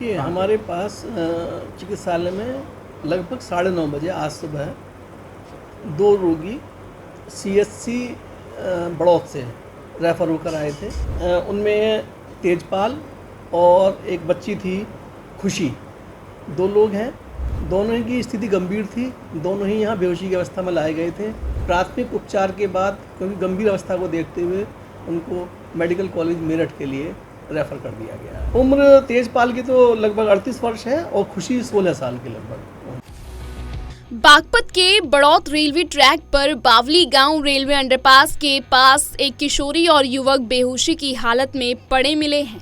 देखिए हमारे पास चिकित्सालय में लगभग 9:30 बजे आज सुबह 2 रोगी सीएचसी बड़ौत से रेफ़र होकर आए थे। उनमें तेजपाल और एक बच्ची थी खुशी, 2 लोग हैं। दोनों ही की स्थिति गंभीर थी, दोनों ही यहाँ बेहोशी की अवस्था में लाए गए थे। प्राथमिक उपचार के बाद क्योंकि गंभीर अवस्था को देखते हुए उनको मेडिकल कॉलेज मेरठ के लिए रेफ़र कर दिया गया है। उम्र तेजपाल की तो लगभग 38 वर्ष है और खुशी 16 साल की लगभग। बागपत के बड़ौत रेलवे ट्रैक पर बावली गांव रेलवे अंडरपास के पास एक किशोरी और युवक बेहोशी की हालत में पड़े मिले हैं।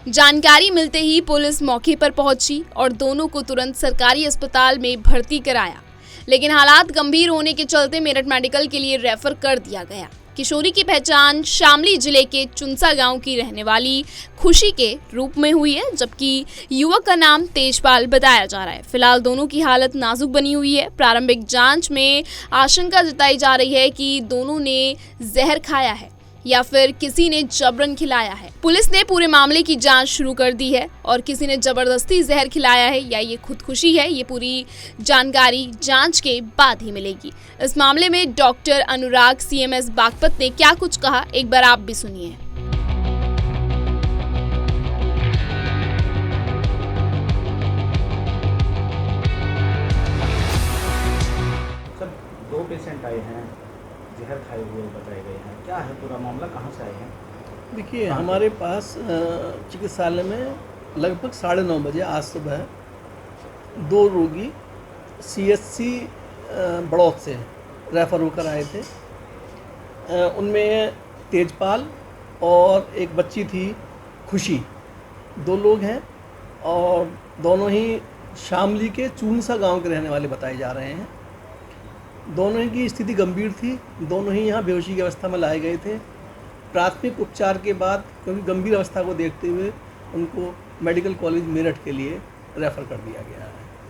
जानकारी मिलते ही पुलिस मौके पर पहुंची और दोनों को तुरंत सरकारी अस्पताल में भर्ती कराया, लेकिन हालात गंभीर होने के चलते मेरठ मेडिकल के लिए रेफर कर दिया गया। किशोरी की पहचान शामली जिले के चुनसा गांव की रहने वाली खुशी के रूप में हुई है, जबकि युवक का नाम तेजपाल बताया जा रहा है। फिलहाल दोनों की हालत नाजुक बनी हुई है। प्रारंभिक जांच में आशंका जताई जा रही है कि दोनों ने जहर खाया है या फिर किसी ने जबरन खिलाया है। पुलिस ने पूरे मामले की जांच शुरू कर दी है और किसी ने जबरदस्ती जहर खिलाया है या ये खुदकुशी है, ये पूरी जानकारी जांच के बाद ही मिलेगी। इस मामले में डॉक्टर अनुराग सीएमएस बागपत ने क्या कुछ कहा, एक बार आप भी सुनिए। सर 2 पेशेंट आए हैं, जहर खाए हुए बताए गए हैं, क्या है पूरा मामला, कहाँ से आए हैं? देखिए हमारे पास चिकित्सालय में लगभग 9:30 बजे आज सुबह 2 रोगी सीएचसी बड़ौत से रेफ़र होकर आए थे। उनमें तेजपाल और एक बच्ची थी खुशी, 2 लोग हैं और दोनों ही शामली के चुनसा गांव के रहने वाले बताए जा रहे हैं। दोनों ही की स्थिति गंभीर थी, दोनों ही यहाँ बेहोशी की अवस्था में लाए गए थे। प्राथमिक उपचार के बाद क्योंकि गंभीर अवस्था को देखते हुए उनको मेडिकल कॉलेज मेरठ के लिए रेफ़र कर दिया गया है।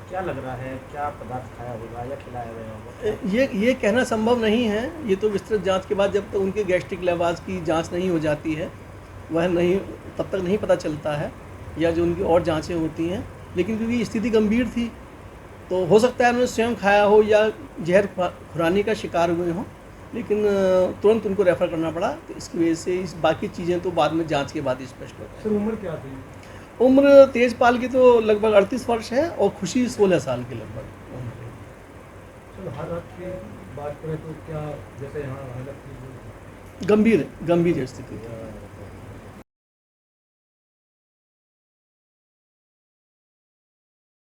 क्या लग रहा है, क्या पदार्थ खाया होगा या खिलाया गया होगा? ये कहना संभव नहीं है। ये तो विस्तृत जांच के बाद जब तक उनके गैस्ट्रिक लेवाज की जांच नहीं हो जाती है वह नहीं तब तक नहीं पता चलता है, या जो उनकी और जांचें होती हैं। लेकिन क्योंकि स्थिति गंभीर थी तो हो सकता है उन्होंने स्वयं खाया हो या जहर खुरानी का शिकार हुए हों, लेकिन तुरंत उनको रेफ़र करना पड़ा। तो इसकी वजह से इस बाकी चीज़ें तो बाद में जांच के बाद ही स्पष्ट होता है। सर उम्र क्या थी? उम्र तेजपाल की तो लगभग 38 वर्ष है और खुशी 16 साल की लगभग। सर हालत की बात करें तो क्या जैसे यहाँ हालत की गंभीर स्थिति थी।